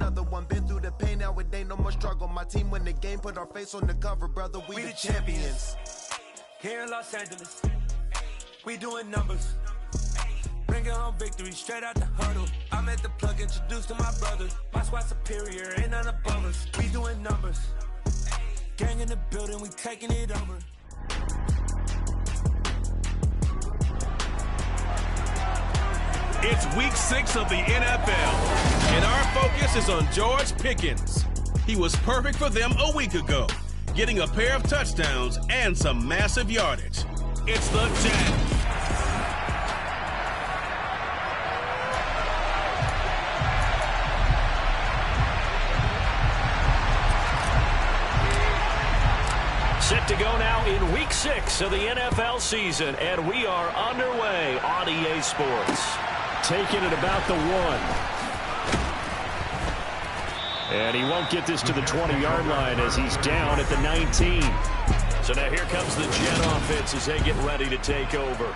another one. Been through the pain, now it ain't no more struggle. My team win the game, put our face on the cover, brother. We the champions. Here in Los Angeles, we doing numbers. Bringing home victory straight out the huddle. I'm at the plug, introduced to my brothers. My squad superior, ain't none above us. We doing numbers. Gang in the building, we taking it over. It's week 6 of the NFL, and our focus is on George Pickens. He was perfect for them a week ago, getting a pair of touchdowns and some massive yardage. It's the Jags. Set to go now in week 6 of the NFL season, and we are underway on EA Sports. Taking it about the 1. And he won't get this to the 20-yard line as he's down at the 19. So now here comes the Jet offense as they get ready to take over.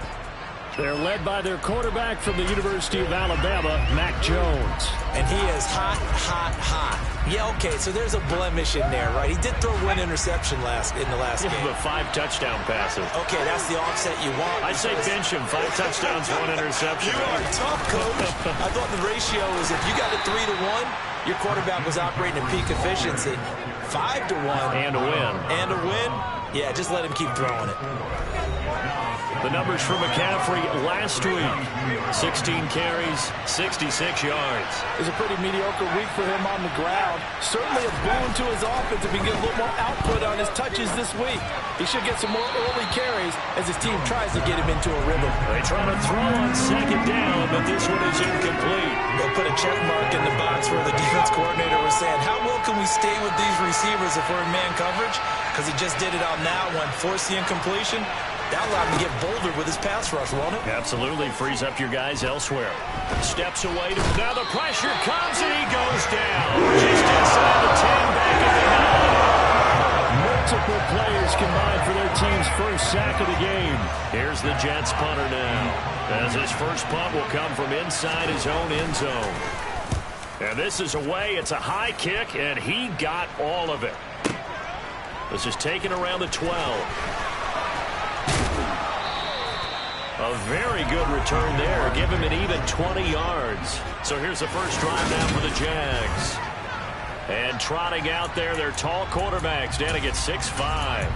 They're led by their quarterback from the University of Alabama, Mac Jones. And he is hot, hot, hot. Yeah, okay, so there's a blemish in there, right? He did throw 1 interception in the last game. But 5 touchdown passes. Okay, that's the offset you want. I say bench him. 5 touchdowns, 1 interception. You are tough, coach. I thought the ratio is if you got it 3-1, your quarterback was operating at peak efficiency. 5-1. And a win. And a win? Yeah, just let him keep throwing it. The numbers for McCaffrey last week. 16 carries, 66 yards. It was a pretty mediocre week for him on the ground. Certainly a boon to his offense if he can get a little more output on his touches this week. He should get some more early carries as his team tries to get him into a rhythm. They try to throw on 2nd down, but this one is incomplete. They'll put a check mark in the box where the defense coordinator was saying, how well can we stay with these receivers if we're in man coverage? Because he just did it on that one, forced the incompletion. That allowed him to get bolder with his pass rush, won't it? Absolutely. Frees up your guys elsewhere. Steps away. Now the pressure comes, and he goes down. Just inside the 10, back at the 9. Multiple players combined for their team's first sack of the game. Here's the Jets punter now, as his first punt will come from inside his own end zone. And this is away. It's a high kick, and he got all of it. This is taken around the 12. A very good return there. Give him an even 20 yards. So here's the first drive now for the Jags. And trotting out there, their tall quarterbacks down to get 6'5".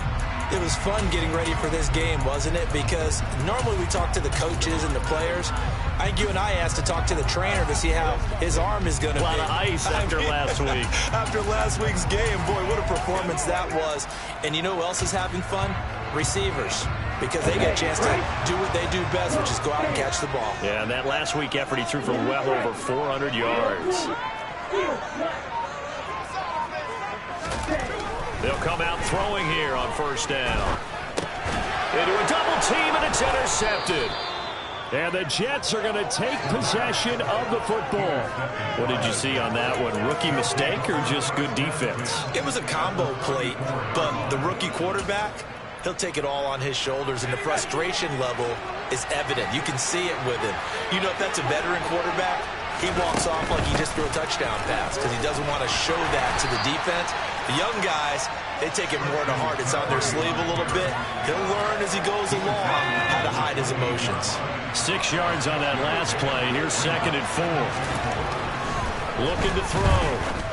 It was fun getting ready for this game, wasn't it? Because normally we talk to the coaches and the players. I think you and I asked to talk to the trainer to see how his arm is going to be. A lot of ice after last week. After last week's game, boy, what a performance that was. And you know who else is having fun? Receivers. Because they get a chance to do what they do best, which is go out and catch the ball. Yeah, and that last week effort, he threw for well over 400 yards. They'll come out throwing here on 1st down. Into a double team, and it's intercepted. And the Jets are going to take possession of the football. What did you see on that one? Rookie mistake or just good defense? It was a combo plate, but the rookie quarterback, he'll take it all on his shoulders, and the frustration level is evident. You can see it with him. You know, if that's a veteran quarterback, he walks off like he just threw a touchdown pass because he doesn't want to show that to the defense. The young guys, they take it more to heart. It's on their sleeve a little bit. He'll learn as he goes along how to hide his emotions. 6 yards on that last play. Here's 2nd and 4. Looking to throw.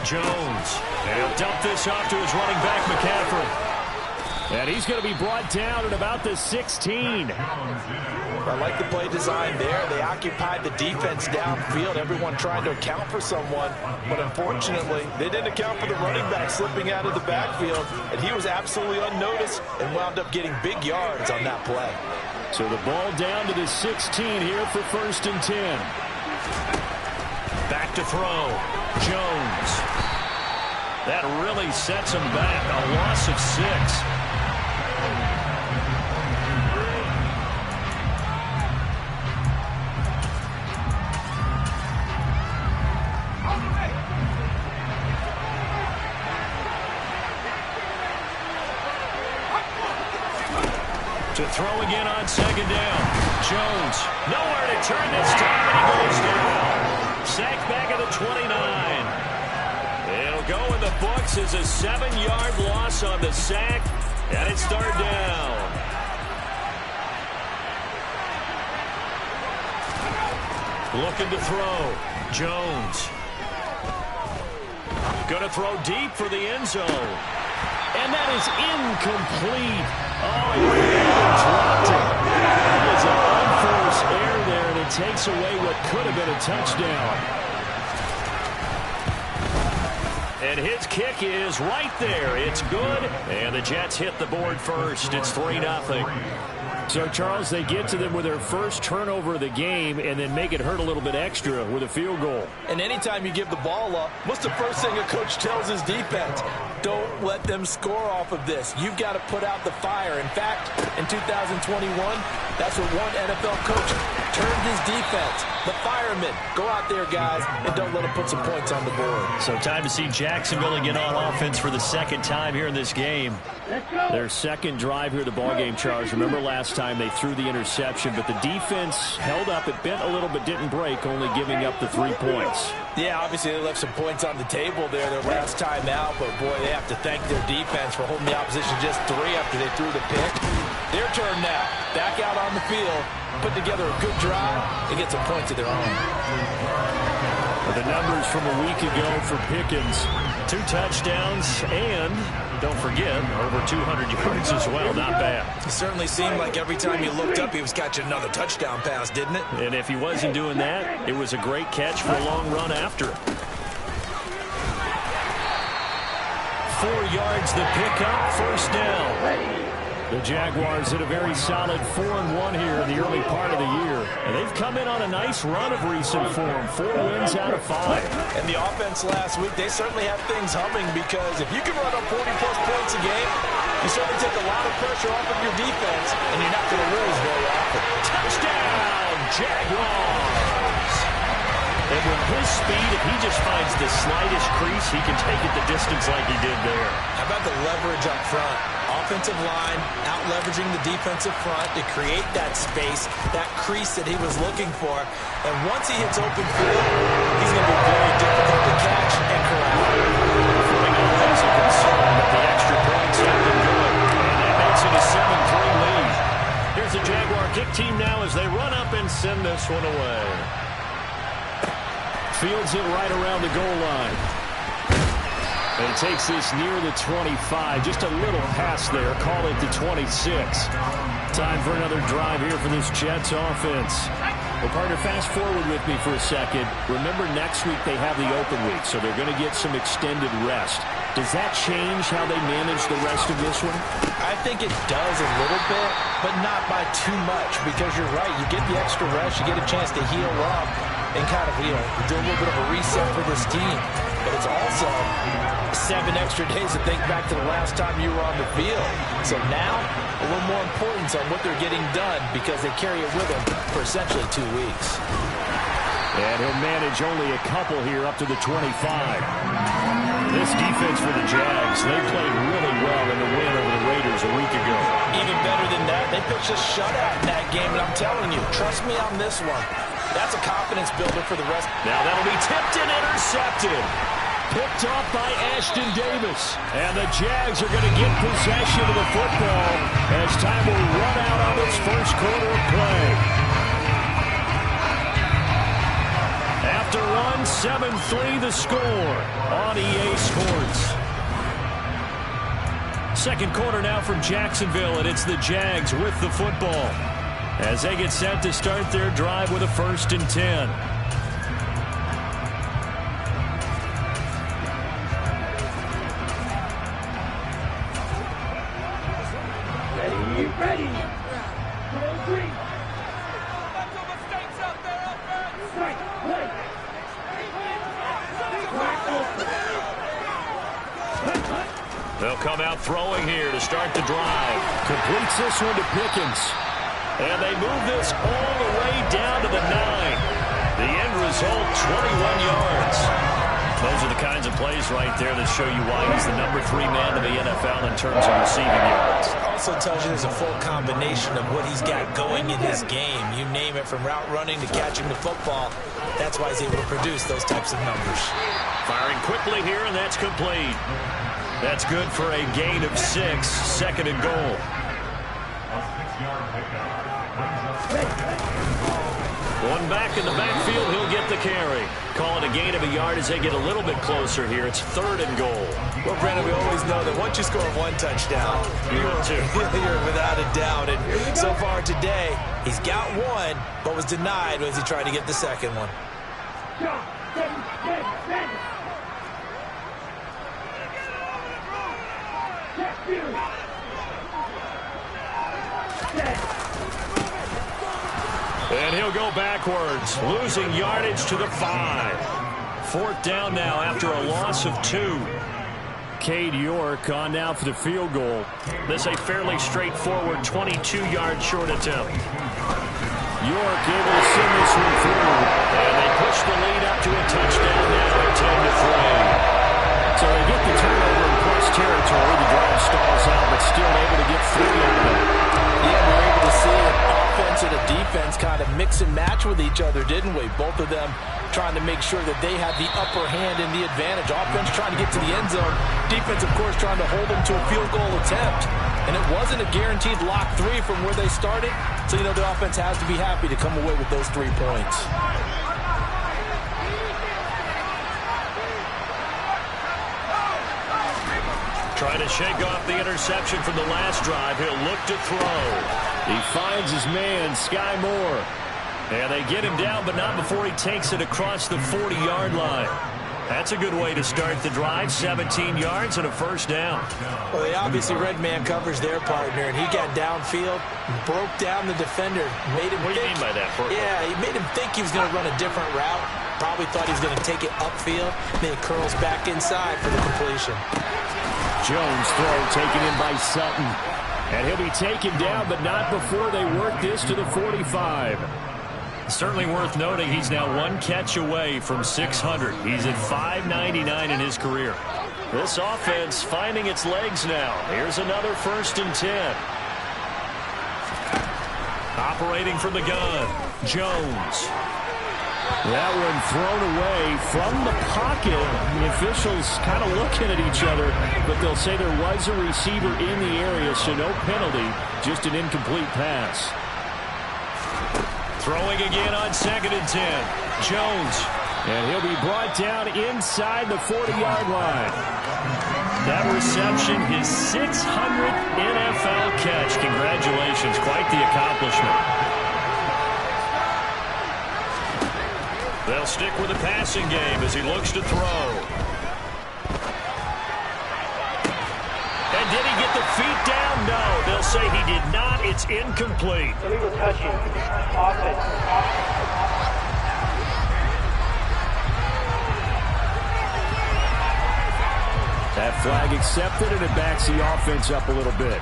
Jones. And he'll dump this off to his running back, McCaffrey. And he's going to be brought down at about the 16. I like the play design there. They occupied the defense downfield, everyone trying to account for someone. But unfortunately, they didn't account for the running back slipping out of the backfield. And he was absolutely unnoticed and wound up getting big yards on that play. So the ball down to the 16 here for 1st and 10. Back to throw. Jones. That really sets him back. A loss of 6. To throw again on 2nd down. Jones, nowhere to turn this time, and he goes down. Sacked back at the 29. It'll go in the books as a 7-yard loss on the sack, and it's third down. Looking to throw. Jones. Going to throw deep for the end zone. And that is incomplete. Oh, he dropped it. That is an unforced error there, and it takes away what could have been a touchdown. And his kick is right there. It's good, and the Jets hit the board first. It's 3-0. So, Charles, they get to them with their first turnover of the game and then make it hurt a little bit extra with a field goal. And anytime you give the ball up, what's the first thing a coach tells his defense? Don't let them score off of this. You've got to put out the fire. In fact, in 2021, that's what one NFL coach termed his defense. The firemen. Go out there, guys, and don't let them put some points on the board. So time to see Jacksonville get on offense for the second time here in this game. Their second drive here, the ball game, Charles. Remember last time they threw the interception, but the defense held up. It bent a little but didn't break, only giving up the 3 points. Yeah, obviously they left some points on the table there their last time out, but boy, they have to thank their defense for holding the opposition just 3 after they threw the pick. Their turn now. Back out on the field, put together a good drive, and get some points of their own. The numbers from a week ago for Pickens. 2 touchdowns and, don't forget, over 200 yards as well. Not bad. It certainly seemed like every time you looked up, he was catching another touchdown pass, didn't it? And if he wasn't doing that, it was a great catch for a long run after it. 4 yards the pickup, first down. The Jaguars hit a very solid 4-1 here in the early part of the year. And they've come in on a nice run of recent form. 4 wins out of 5. And the offense last week, they certainly have things humming because if you can run up 40-plus points a game, you certainly take a lot of pressure off of your defense, and you're not going to lose very often. Touchdown, Jaguars! And with his speed, if he just finds the slightest crease, he can take it the distance like he did there. How about the leverage up front? Offensive line out-leveraging the defensive front to create that space, that crease that he was looking for. And once he hits open field, he's going to be very difficult to catch and corral. Putting all that as a concern, but the extra points have been good. And that makes it a 7-3 lead. Here's the Jaguar kick team now as they run up and send this one away. Fields it right around the goal line. And he takes this near the 25. Just a little pass there. Call it the 26. Time for another drive here for this Jets offense. Well, partner, fast forward with me for a second. Remember, next week they have the open week, so they're going to get some extended rest. Does that change how they manage the rest of this one? I think it does a little bit, but not by too much, because you're right. You get the extra rest. You get a chance to heal up and kind of, do a little bit of a reset for this team. But it's also 7 extra days to think back to the last time you were on the field. So now, a little more importance on what they're getting done because they carry it with them for essentially 2 weeks. And he'll manage only a couple here up to the 25. This defense for the Jags, they played really well in the win over the Raiders a week ago. Even better than that, they pitched a shutout in that game, and I'm telling you, trust me on this one. That's a confidence builder for the rest. Now that'll be tipped and intercepted. Picked off by Ashton Davis. And the Jags are going to get possession of the football as time will run out on this first quarter of play. After one, 7-3 the score on EA Sports. Second quarter now from Jacksonville, and it's the Jags with the football as they get set to start their drive with a 1st and 10. Ready. They'll come out throwing here to start the drive. Completes this one to Pickens. And they move this all the way down to the 9. The end result, 21 yards. Those are the kinds of plays right there that show you why he's the number 3 man in the NFL in terms of receiving yards. also tells you there's a full combination of what he's got going in his game. You name it, from route running to catching the football. That's why he's able to produce those types of numbers. Firing quickly here, and that's complete. That's good for a gain of 6, second and goal. One back in the backfield, he'll get the carry. Call it a gain of a yard as they get a little bit closer here. It's 3rd and goal. Well, Brandon, we always know that once you score 1 touchdown, you're without a doubt. And so far today, he's got 1, but was denied as he tried to get the second one. And he'll go backwards, losing yardage to the 5. 4th down now after a loss of 2. Cade York on now for the field goal. This a fairly straightforward 22-yard short attempt. York able to send this one through. And they push the lead up to a touchdown now at 10-3. So they get the turnover in plus territory. The drive stalls out, but still able to get 3 out of it. Yeah, we're able to see an offense and a defense kind of mix and match with each other, didn't we? Both of them trying to make sure that they have the upper hand and the advantage. Offense trying to get to the end zone. Defense, of course, trying to hold them to a field goal attempt. And it wasn't a guaranteed lock 3 from where they started. So, you know, the offense has to be happy to come away with those 3 points. Trying to shake off the interception from the last drive. He'll look to throw. He finds his man, Sky Moore. And they get him down, but not before he takes it across the 40-yard line. That's a good way to start the drive. 17 yards and a 1st down. Well, they obviously red man covers their partner, and he got downfield, broke down the defender, made him What do you mean by that? Yeah, he made him think he was going to run a different route. Probably thought he was going to take it upfield. Then it curls back inside for the completion. Jones throw taken in by Sutton. And he'll be taken down, but not before they work this to the 45. Certainly worth noting he's now 1 catch away from 600. He's at 599 in his career. This offense finding its legs now. Here's another 1st and 10. Operating from the gun, Jones. That one thrown away from the pocket. The officials kind of looking at each other, but they'll say there was a receiver in the area, so no penalty, just an incomplete pass. Throwing again on 2nd and 10. Jones. And he'll be brought down inside the 40-yard line. That reception, his 600th NFL catch. Congratulations, quite the accomplishment. They'll stick with the passing game as he looks to throw. And did he get the feet down? No, they'll say he did not. It's incomplete. Illegal touching. Offense. That flag accepted, and it backs the offense up a little bit.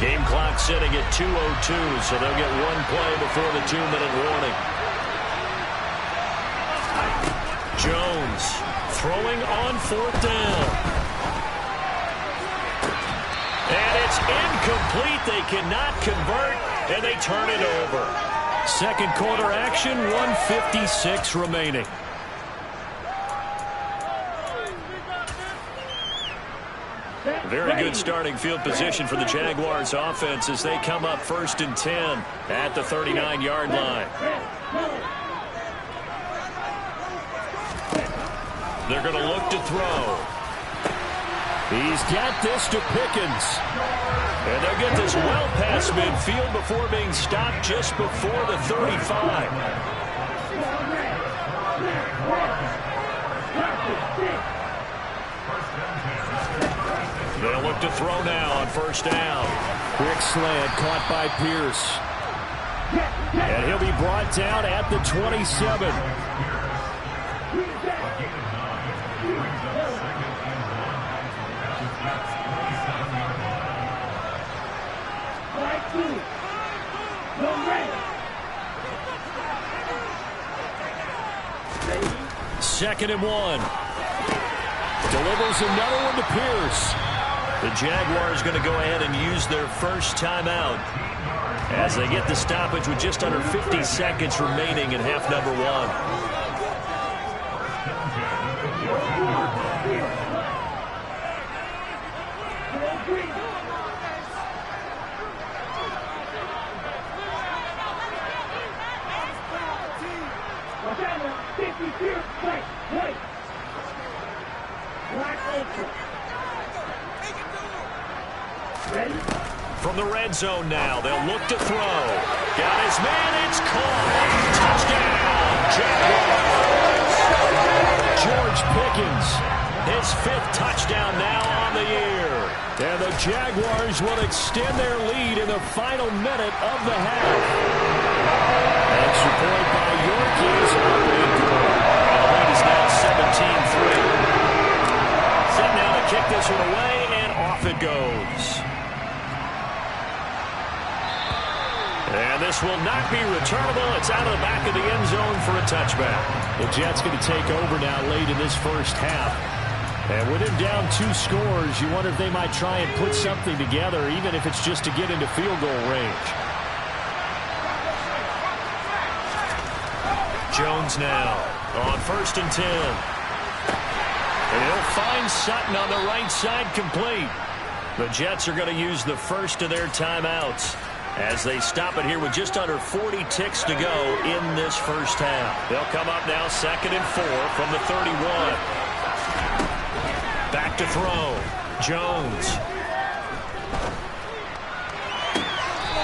Game clock sitting at 2:02, so they'll get 1 play before the 2-minute warning. Jones throwing on 4th down. And it's incomplete. They cannot convert, and they turn it over. 2nd quarter action, 1:56 remaining. Very good starting field position for the Jaguars offense as they come up 1st and 10 at the 39-yard line. They're going to look to throw. He's got this to Pickens. And they'll get this well past midfield before being stopped just before the 35. They'll look to throw now on 1st down. Quick slant caught by Pierce. And he'll be brought down at the 27. 2nd and 1. Delivers another one to Pierce. The Jaguars going to go ahead and use their first timeout as they get the stoppage with just under 50 seconds remaining in half number 1. From the red zone now, they'll look to throw. Got his man, it's caught. Touchdown, Jaguars. George Pickens, his 5th touchdown now on the year. And the Jaguars will extend their lead in the final minute of the half. Extra point by Yorkies. And the lead is now 17-3. Set now to kick this one away, and off it goes. And this will not be returnable. It's out of the back of the end zone for a touchback. The Jets going to take over now late in this first half. And with him down 2 scores, you wonder if they might try and put something together, even if it's just to get into field goal range. Jones now on 1st and 10. And he'll find Sutton on the right side, complete. The Jets are going to use the first of their timeouts as they stop it here with just under 40 ticks to go in this first half. They'll come up now 2nd and 4 from the 31. Back to throw. Jones.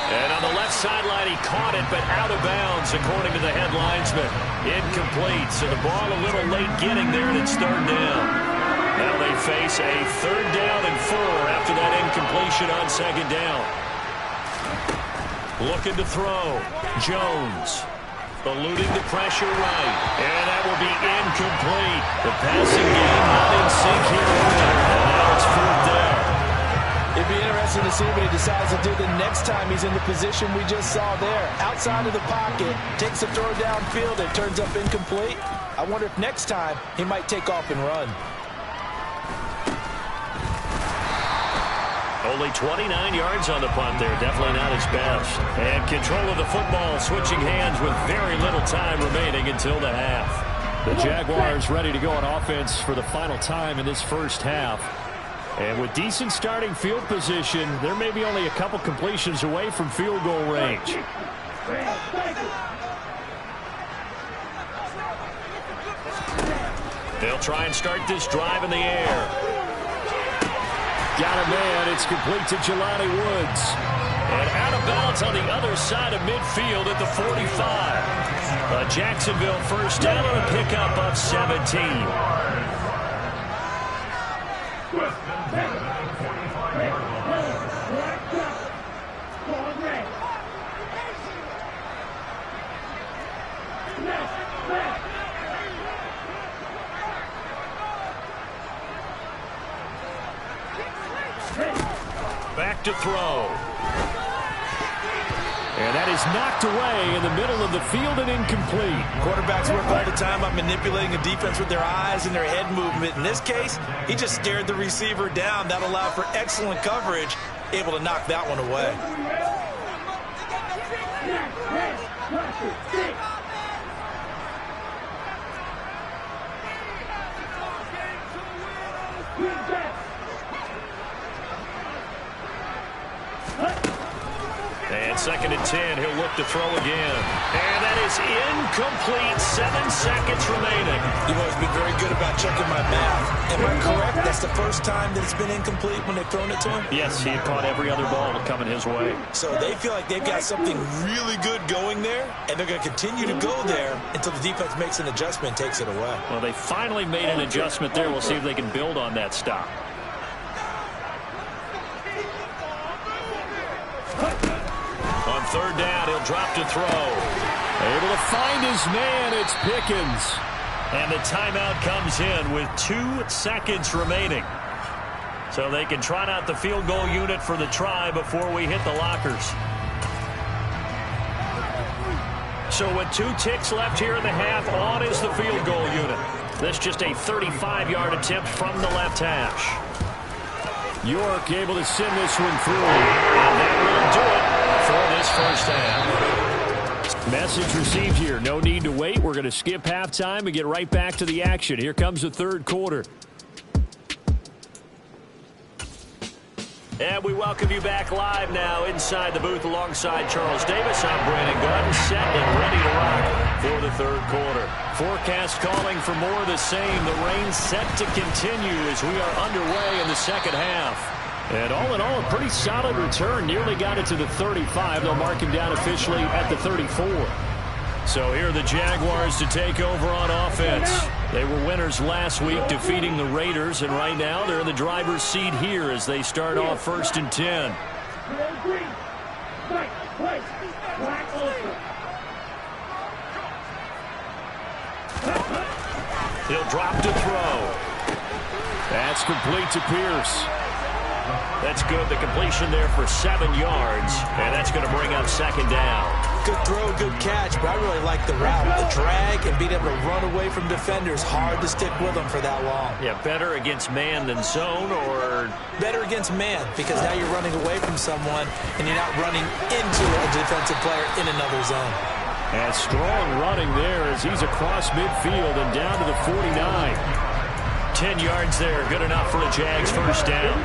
And on the left sideline, he caught it, but out of bounds, according to the head linesman. Incomplete, so the ball a little late getting there, and it's 3rd down. Now they face a 3rd down and 4 after that incompletion on 2nd down. Looking to throw. Jones. Eluding the pressure right. And that will be incomplete. The passing game not in sync here. And now it's 4th down. It'd be interesting to see what he decides to do the next time he's in the position we just saw there. Outside of the pocket, takes a throw downfield, it turns up incomplete. I wonder if next time he might take off and run. Only 29 yards on the punt there. Definitely not his best. And control of the football switching hands with very little time remaining until the half. The Jaguars ready to go on offense for the final time in this first half. And with decent starting field position, there may be only a couple completions away from field goal range. They'll try and start this drive in the air. Got a man. It's complete to Jelani Woods. And out of bounds on the other side of midfield at the 45. A Jacksonville first down and a pickup of 17. Back to throw. And that is knocked away in the middle of the field and incomplete. Quarterbacks work all the time on manipulating a defense with their eyes and their head movement. In this case, he just stared the receiver down. That allowed for excellent coverage, able to knock that one away. And 2nd and 10, he'll look to throw again. And that is incomplete. 7 seconds remaining. You've always been very good about checking my math. Am I correct? That's the first time that it's been incomplete when they've thrown it to him? Yes, he had caught every other ball coming his way. So they feel like they've got something really good going there, and they're going to continue to go there until the defense makes an adjustment and takes it away. Well, they finally made an adjustment there. We'll see if they can build on that stop. On 3rd down, he'll drop to throw. Able to find his man. It's Pickens. And the timeout comes in with 2 seconds remaining. So they can trot out the field goal unit for the try before we hit the lockers. So with 2 ticks left here in the half, on is the field goal unit. This just a 35-yard attempt from the left hash. York able to send this one through. And that will do it for this first half. Message received here. No need to wait. We're going to skip halftime and get right back to the action. Here comes the third quarter. And we welcome you back live now inside the booth alongside Charles Davis. I'm Brandon Gunn, set and ready to rock for the third quarter. Forecast calling for more of the same. The rain set to continue as we are underway in the second half. And all in all, a pretty solid return. Nearly got it to the 35. They'll mark him down officially at the 34. So here are the Jaguars to take over on offense. They were winners last week defeating the Raiders, and right now they're in the driver's seat here as they start off first and 10. He'll drop to throw. That's complete to Pierce. That's good. The completion there for 7 yards, and that's going to bring up second down. Good throw, good catch, but I really like the route. The drag and being able to run away from defenders, hard to stick with them for that long. Yeah, better against man than zone, or? Better against man, because now you're running away from someone, and you're not running into a defensive player in another zone. And strong running there as he's across midfield and down to the 49. 10 yards there, good enough for a Jags first down.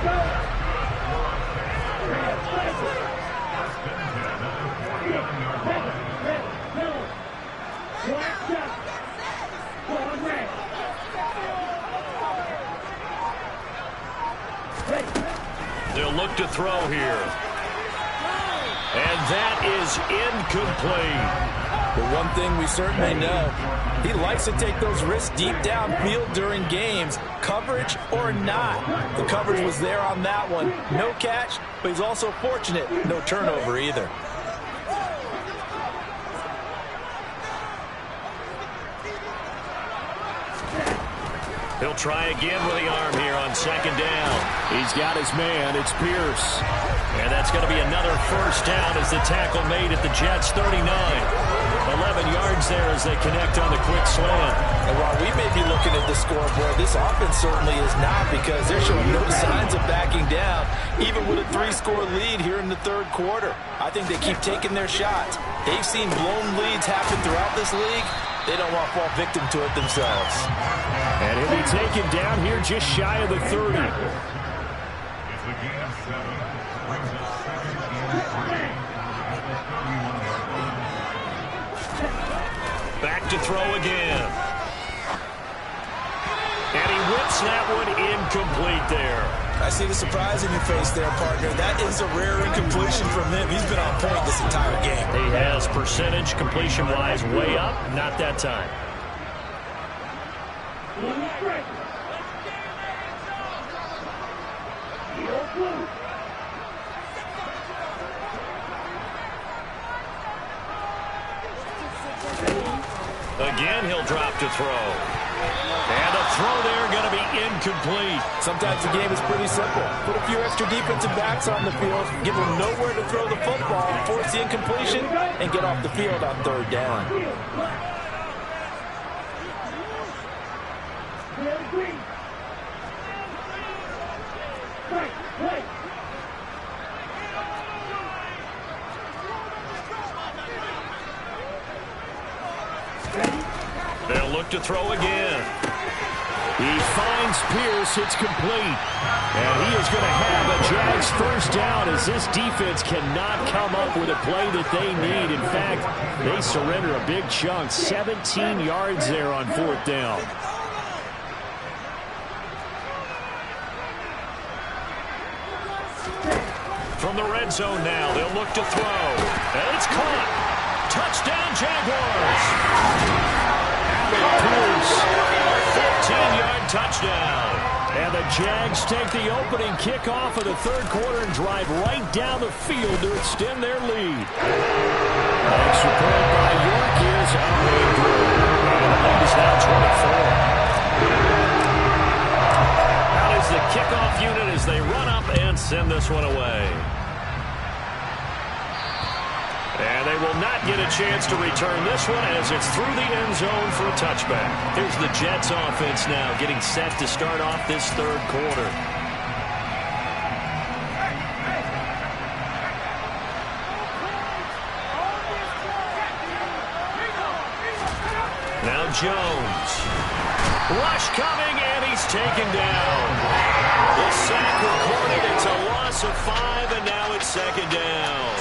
They'll look to throw here. And that is incomplete. But one thing we certainly know, he likes to take those risks deep downfield during games, coverage or not. The coverage was there on that one. No catch, but he's also fortunate. No turnover either. He'll try again with the arm here on second down. He's got his man. It's Pierce. And that's going to be another first down as the tackle made at the Jets' 39. 11 yards there as they connect on the quick slant. And while we may be looking at the scoreboard, this offense certainly is not, because they're showing no signs of backing down, even with a 3-score lead here in the third quarter. I think they keep taking their shots. They've seen blown leads happen throughout this league. They don't want to fall victim to it themselves. And he'll be taken down here just shy of the 30. Back to throw again. And he whips that one incomplete there. I see the surprise in your face there, partner. That is a rare incompletion from him. He's been on point this entire game. He has percentage completion-wise way up. Not that time. Again, he'll drop to throw. And the throw there going to be incomplete. Sometimes the game is pretty simple. Put a few extra defensive backs on the field, give them nowhere to throw the football, force the incompletion, and get off the field on third down. They'll look to throw again. He finds Pierce. It's complete. And he is going to have a Jags first down as this defense cannot come up with a play that they need. In fact, they surrender a big chunk. 17 yards there on fourth down. From the red zone now, they'll look to throw. And it's caught. Touchdown, Jaguars. Pierce. 15-yard touchdown. And the Jags take the opening kickoff of the third quarter and drive right down the field to extend their lead. Extra point by York is made through. And the lead is now 24. That is the kickoff unit as they run up and send this one away. And they will not get a chance to return this one as it's through the end zone for a touchback. Here's the Jets offense now getting set to start off this third quarter. Now Jones. Rush coming, and he's taken down. The sack recorded. It's a loss of 5, and now it's second down.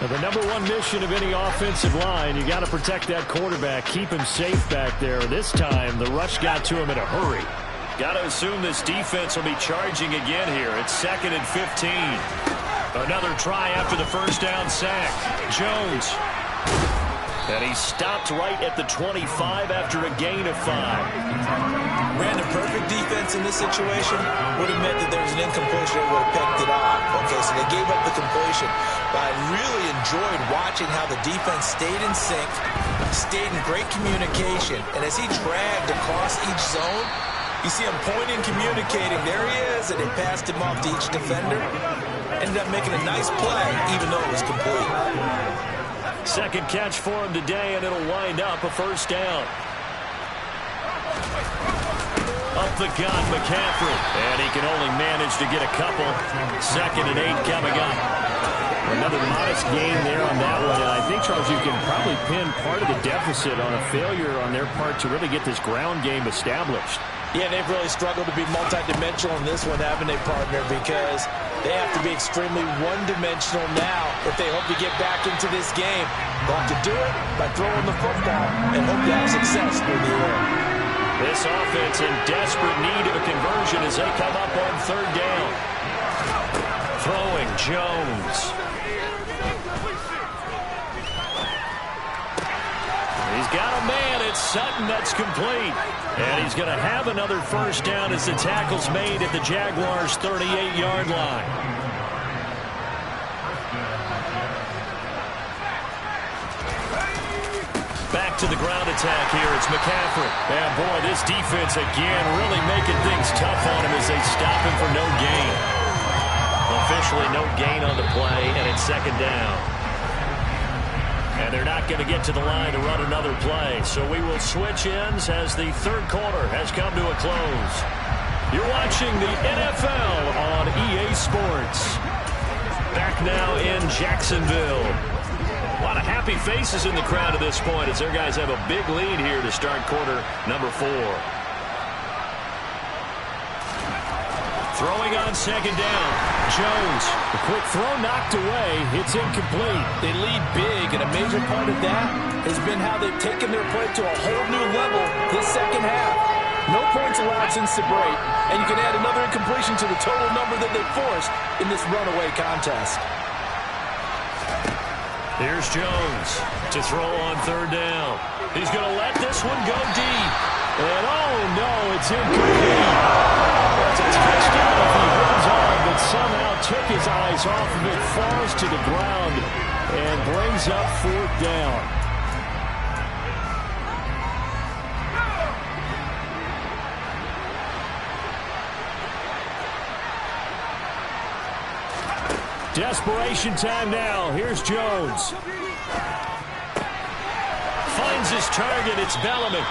Now the number one mission of any offensive line, you got to protect that quarterback, keep him safe back there. This time, the rush got to him in a hurry. Got to assume this defense will be charging again here. It's 2nd and 15. Another try after the first down sack. Jones. And he stopped right at the 25 after a gain of 5. Ran a perfect defense in this situation. Would have meant that there was an incompletion and would have picked it off. Okay, so they gave up the completion. But I really enjoyed watching how the defense stayed in sync, stayed in great communication. And as he dragged across each zone, you see him pointing, communicating. There he is, and he passed him off to each defender. Ended up making a nice play, even though it was complete. Second catch for him today, and it'll wind up a first down. Up the gun, McCaffrey. And he can only manage to get a couple. 2nd and 8 coming up. Another modest gain there on that one. And I think, Charles, you can probably pin part of the deficit on a failure on their part to really get this ground game established. Yeah, they've really struggled to be multidimensional in this one, haven't they, partner? Because they have to be extremely one-dimensional now if they hope to get back into this game. They'll have to do it by throwing the football and hope to have success through the air. This offense in desperate need of a conversion as they come up on third down. Throwing Jones. He's got a man. It's Sutton. That's complete. And he's going to have another first down as the tackle's made at the Jaguars' 38-yard line. Back to the ground attack here. It's McCaffrey. And, boy, this defense again really making things tough on him as they stop him for no gain. Officially no gain on the play, and it's second down. And they're not going to get to the line to run another play. So we will switch ends as the third quarter has come to a close. You're watching the NFL on EA Sports. Back now in Jacksonville. A lot of happy faces in the crowd at this point as their guys have a big lead here to start quarter number 4. Throwing on second down. Jones. The quick throw knocked away. It's incomplete. They lead big, and a major part of that has been how they've taken their play to a whole new level this second half. No points allowed since the break, and you can add another incompletion to the total number that they forced in this runaway contest. Here's Jones to throw on third down. He's going to let this one go deep. And, oh, no, it's incomplete. It's a touchdown if he holds on, but somehow took his eyes off of it, falls to the ground, and brings up fourth down. Desperation time now. Here's Jones. Finds his target. It's Bellamy.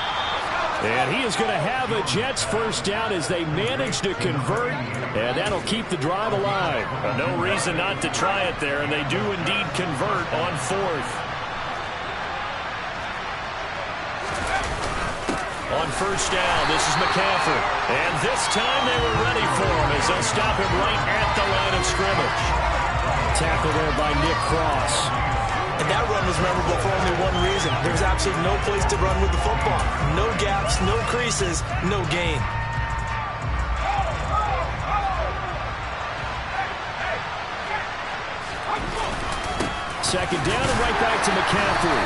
And he is going to have a Jets first down as they manage to convert, and that'll keep the drive alive. No reason not to try it there, and they do indeed convert on fourth. On first down, this is McCaffrey. And this time they were ready for him as they'll stop him right at the line of scrimmage. Tackle there by Nick Cross. And that run was memorable for only one reason. There was absolutely no place to run with the football. No gaps, no creases, no gain. Second down and right back to McCaffrey.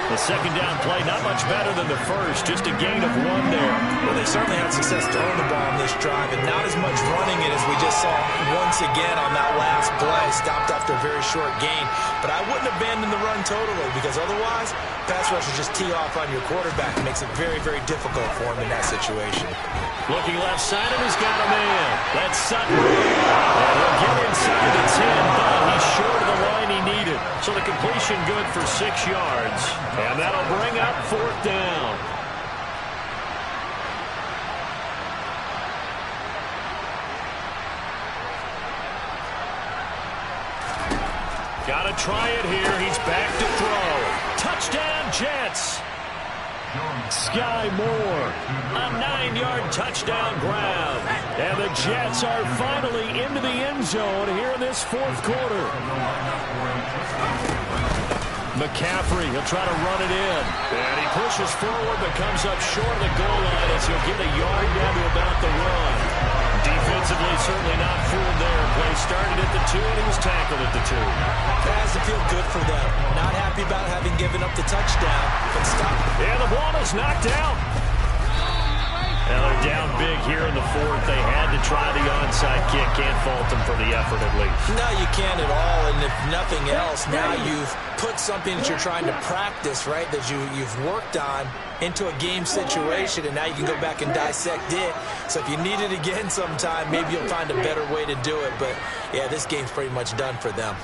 The second down play, not much better than the first, just a gain of 1 there. Well, they certainly had success throwing the ball on this drive, and not as much running it as we just saw once again on that last play. Stopped after a very short gain. But I wouldn't abandon the run totally, because otherwise, pass rushers just tee off on your quarterback. It makes it very, very difficult for him in that situation. Looking left side, and he's got a man. That's Sutton. And he'll get inside the 10, but he's short of the line he needed. So the completion good for 6 yards. And that'll bring up 4th down. Gotta try it here. He's back to throw. Touchdown, Jets. Sky Moore, a 9-yard touchdown grab. And the Jets are finally into the end zone here in this 4th quarter. McCaffrey, he'll try to run it in. And he pushes forward, but comes up short of the goal line as he'll get a yard down to about the 1. Defensively, certainly not fooled there. Play started at the 2, and he was tackled at the 2. That has to feel good for them. Not happy about having given up the touchdown, but stop. And the ball is knocked out. Now they're down big here in the 4th. They had to try the onside kick. Can't fault them for the effort at least. No, you can't at all. And if nothing else, now you've put something that you're trying to practice, right, that you've worked on into a game situation, and now you can go back and dissect it. So if you need it again sometime, maybe you'll find a better way to do it. But, yeah, this game's pretty much done for them.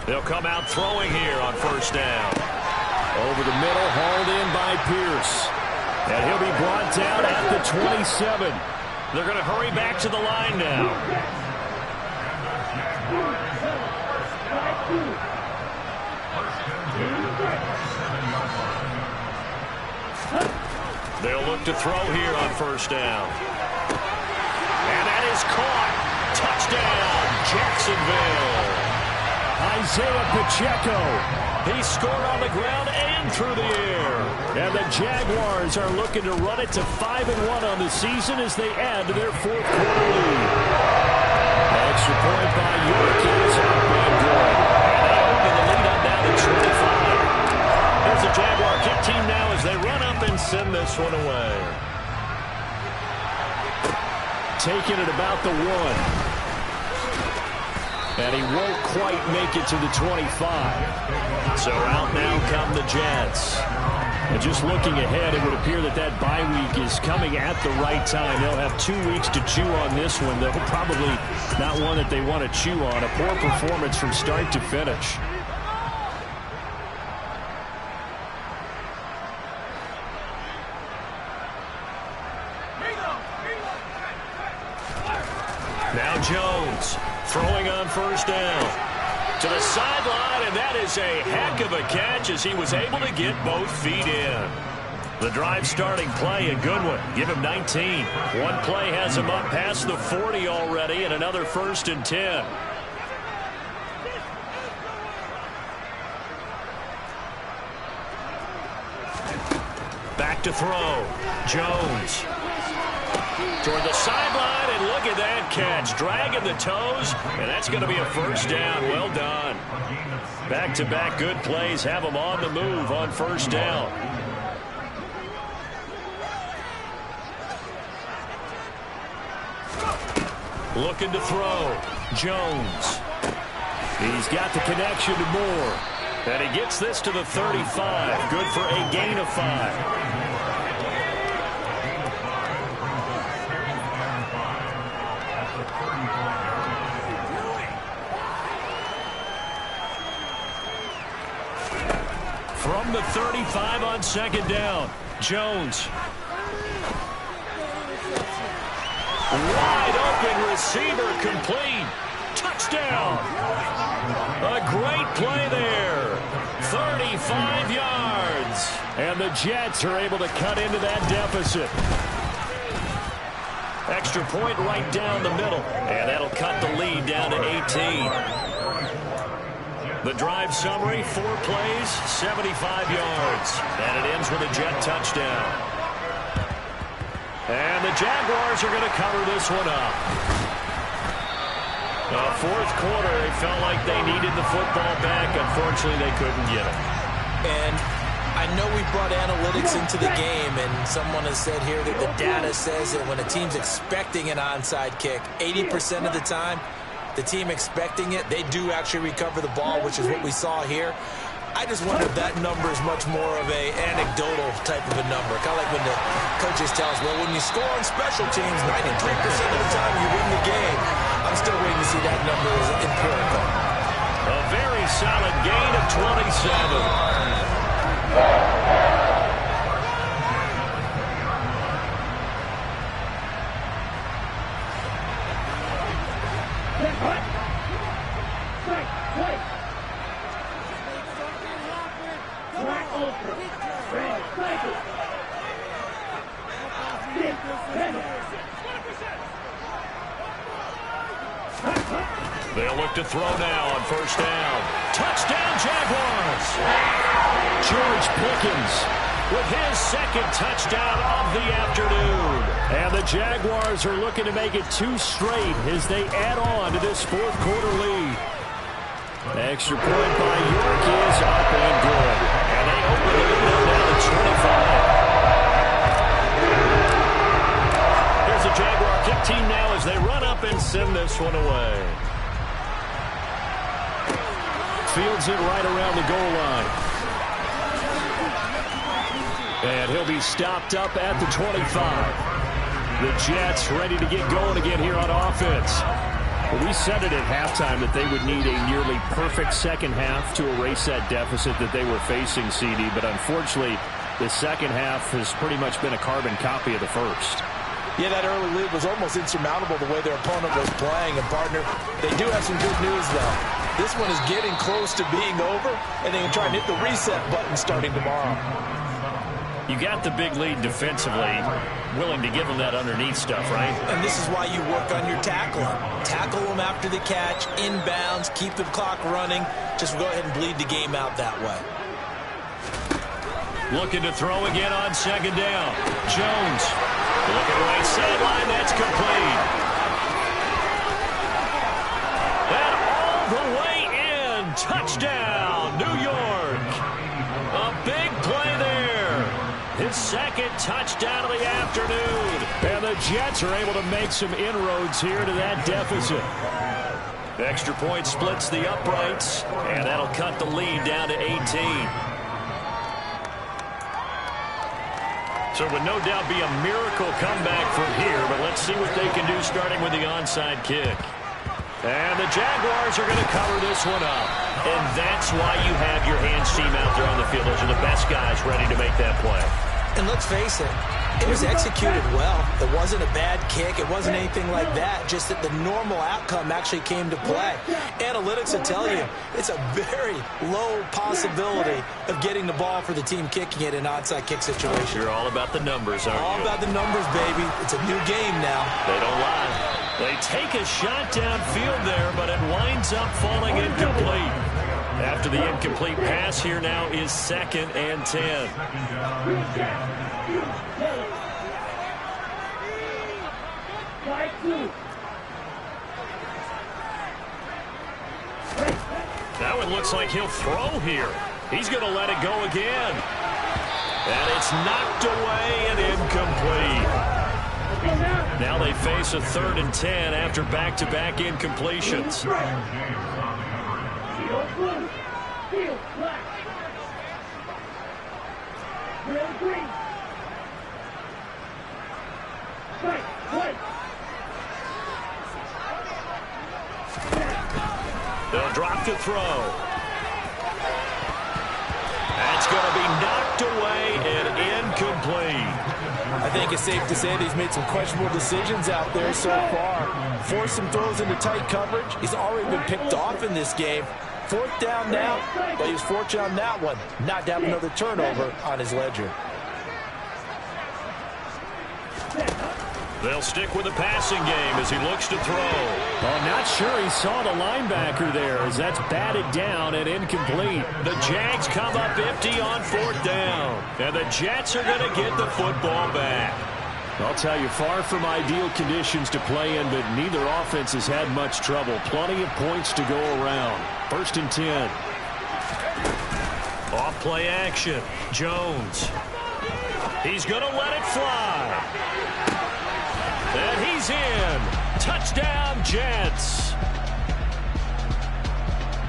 They'll come out throwing here on 1st down. Over the middle, hauled in by Pierce. And he'll be brought down at the 27. They're going to hurry back to the line now. They'll look to throw here on 1st down. And that is caught. Touchdown, Jacksonville. Isaiah Pacheco. He scored on the ground and through the air. And the Jaguars are looking to run it to 5-1 on the season as they add to their 4th quarter lead. Extra point by York is up and good. And they open the lead up now to 25. Here's the Jaguar kick team now as they run up and send this one away. Taking it about the 1. And he won't quite make it to the 25. So out now come the Jets. And just looking ahead, it would appear that that bye week is coming at the right time. They'll have 2 weeks to chew on this one. They'll probably not one that they want to chew on. A poor performance from start to finish. Now Jones throwing on 1st down. To the sideline, and that is a heck of a catch as he was able to get both feet in. The drive starting play, a good one. Give him 19. One play has him up past the 40 already, and another 1st and 10. Back to throw. Jones. Toward the sideline, and look at that catch. Dragging the toes, and that's going to be a 1st down. Well done. Back-to-back good plays have them on the move on 1st down. Looking to throw. Jones. He's got the connection to Moore. And he gets this to the 35. Good for a gain of 5. From the 35 on 2nd down, Jones. Wide open receiver complete. Touchdown. A great play there. 35 yards. And the Jets are able to cut into that deficit. Extra point right down the middle. And that'll cut the lead down to 18. The drive summary, 4 plays, 75 yards. And it ends with a Jet touchdown. And the Jaguars are going to cover this one up. Fourth quarter, they felt like they needed the football back. Unfortunately, they couldn't get it. And I know we brought analytics into the game, and someone has said here that the data says that when a team's expecting an onside kick, 80% of the time, the team expecting it, they do actually recover the ball, which is what we saw here. I just wonder if that number is much more of a anecdotal type of a number. Kind of like when the coaches tell us, well, when you score on special teams, 93% of the time you win the game. I'm still waiting to see that number as empirical. A very solid gain of 27. They'll look to throw now on first down. Touchdown, Jaguars! George Pickens with his second touchdown of the afternoon. And the Jaguars are looking to make it 2 straight as they add on to this fourth quarter lead. Extra point by York is up and good. And they open the lead now to 25. Here's the Jaguar kick team now as they run up and send this one away. Fields it right around the goal line. And he'll be stopped up at the 25. The Jets ready to get going again here on offense. Well, we said it at halftime that they would need a nearly perfect second half to erase that deficit that they were facing, CD. But unfortunately, the second half has pretty much been a carbon copy of the first. Yeah, that early lead was almost insurmountable the way their opponent was playing. And, partner, they do have some good news, though. This one is getting close to being over, and they can try and hit the reset button starting tomorrow. You got the big lead defensively, willing to give them that underneath stuff, right? And this is why you work on your tackling. Tackle them after the catch, inbounds, keep the clock running. Just go ahead and bleed the game out that way. Looking to throw again on second down. Jones. Looking right sideline. That's complete. And all the way in. Touchdown, New York. A big play there. His second touchdown of the afternoon. And the Jets are able to make some inroads here to that deficit. Extra point splits the uprights. And that'll cut the lead down to 18. So it would no doubt be a miracle comeback from here, but let's see what they can do starting with the onside kick. And the Jaguars are going to cover this one up. And that's why you have your hands team out there on the field. Those are the best guys ready to make that play. And let's face it, it was executed well. It wasn't a bad kick. It wasn't anything like that. Just that the normal outcome actually came to play. Analytics will tell you it's a very low possibility of getting the ball for the team kicking it in an onside kick situation. You're all about the numbers, aren't you? All about the numbers, baby. It's a new game now. They don't lie. They take a shot downfield there, but it winds up falling incomplete. After the incomplete pass, here now is 2nd and 10. Now it looks like he'll throw here. He's going to let it go again. And it's knocked away and incomplete. Now they face a 3rd and 10 after back-to-back incompletions. They'll drop to throw. That's going to be knocked away and incomplete. I think it's safe to say that he's made some questionable decisions out there so far. Forced some throws into tight coverage. He's already been picked off in this game. 4th down now, but he was fortunate on that one. Not to have another turnover on his ledger. They'll stick with the passing game as he looks to throw. I'm not sure he saw the linebacker there as that's batted down and incomplete. The Jags come up empty on 4th down. And the Jets are going to get the football back. I'll tell you, far from ideal conditions to play in, but neither offense has had much trouble. Plenty of points to go around. 1st and 10. Off play action. Jones. He's going to let it fly. And he's in. Touchdown, Jets.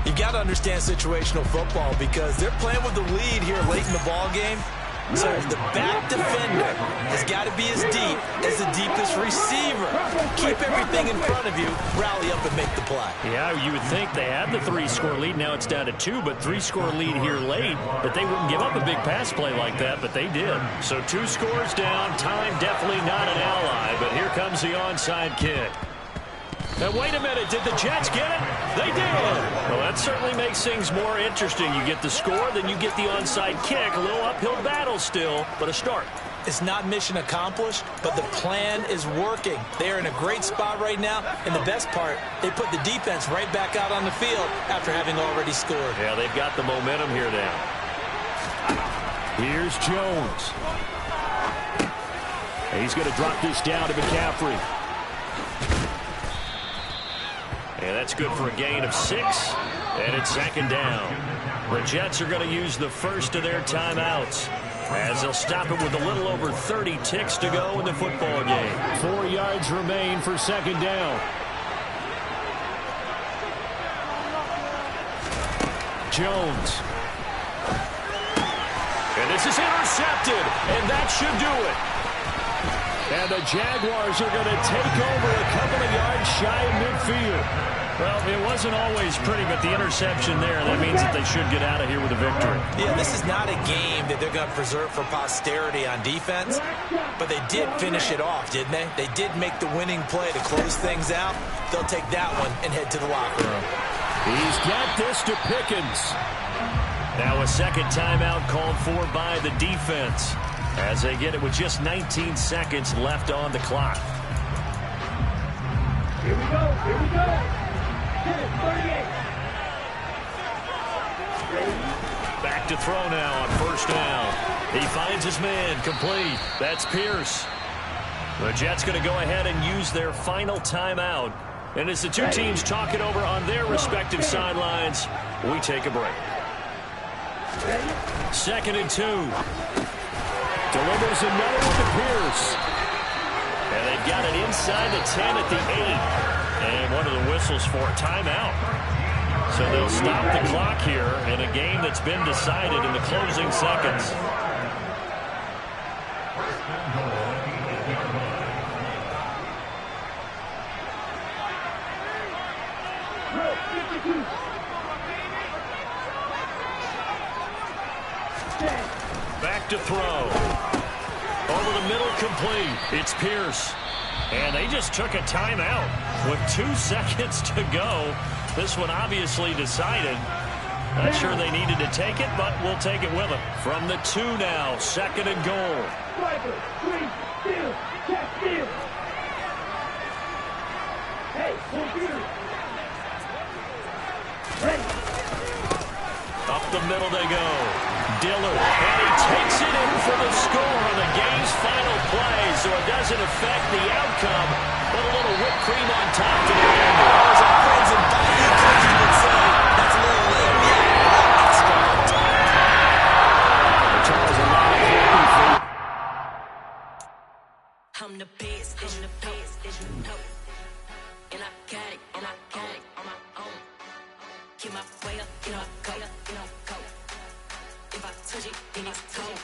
You got to understand situational football because they're playing with the lead here late in the ball game. So the back defender has got to be as deep as the deepest receiver. Keep everything in front of you, rally up and make the play. Yeah, you would think they had the 3-score lead. Now it's down to 2, but 3-score lead here late. But they wouldn't give up a big pass play like that, but they did. So 2 scores down. Time definitely not an ally, but here comes the onside kick. And wait a minute, did the Jets get it? They did. Well, that certainly makes things more interesting. You get the score, then you get the onside kick. A little uphill battle still, but a start. It's not mission accomplished, but the plan is working. They're in a great spot right now, and the best part, they put the defense right back out on the field after having already scored. Yeah, they've got the momentum here now. Here's Jones. He's going to drop this down to McCaffrey. And that's good for a gain of 6. And it's 2nd down. The Jets are going to use the first of their timeouts as they'll stop it with a little over 30 ticks to go in the football game. 4 yards remain for 2nd down. Jones. And this is intercepted. And that should do it. And the Jaguars are going to take over a couple of yards shy of midfield. Well, it wasn't always pretty, but the interception there, that means that they should get out of here with a victory. Yeah, this is not a game that they're going to preserve for posterity on defense, but they did finish it off, didn't they? They did make the winning play to close things out. They'll take that one and head to the locker room. He's got this to Pickens. Now a second timeout called for by the defense as they get it with just 19 seconds left on the clock. Here we go. Here we go. 38. Back to throw now on 1st down. He finds his man complete. That's Pierce. The Jets going to go ahead and use their final timeout. And as the two teams talk it over on their respective sidelines, we take a break. 2nd and 2. Delivers another one to Pierce. And they've got it inside the 10 at the 8. And one of the whistles for a timeout. So they'll stop the clock here in a game that's been decided in the closing seconds. Back to throw. Over the middle, complete. It's Pierce. And they just took a timeout with 2 seconds to go. This one obviously decided. Not sure they needed to take it, but we'll take it with them. From the 2 now, 2nd and goal. Up the middle they go. Dillard, and he takes it in for the score on the game's final play, so it doesn't affect the outcome, but a little whipped cream on top to the end. As our friends in Bayou Country would say, that's a little late. Yeah, extra time. Charles, a lot of happy. I'm the best, and I got it on my own. Keep my way up, you know, go. If I touch it, then it's cold.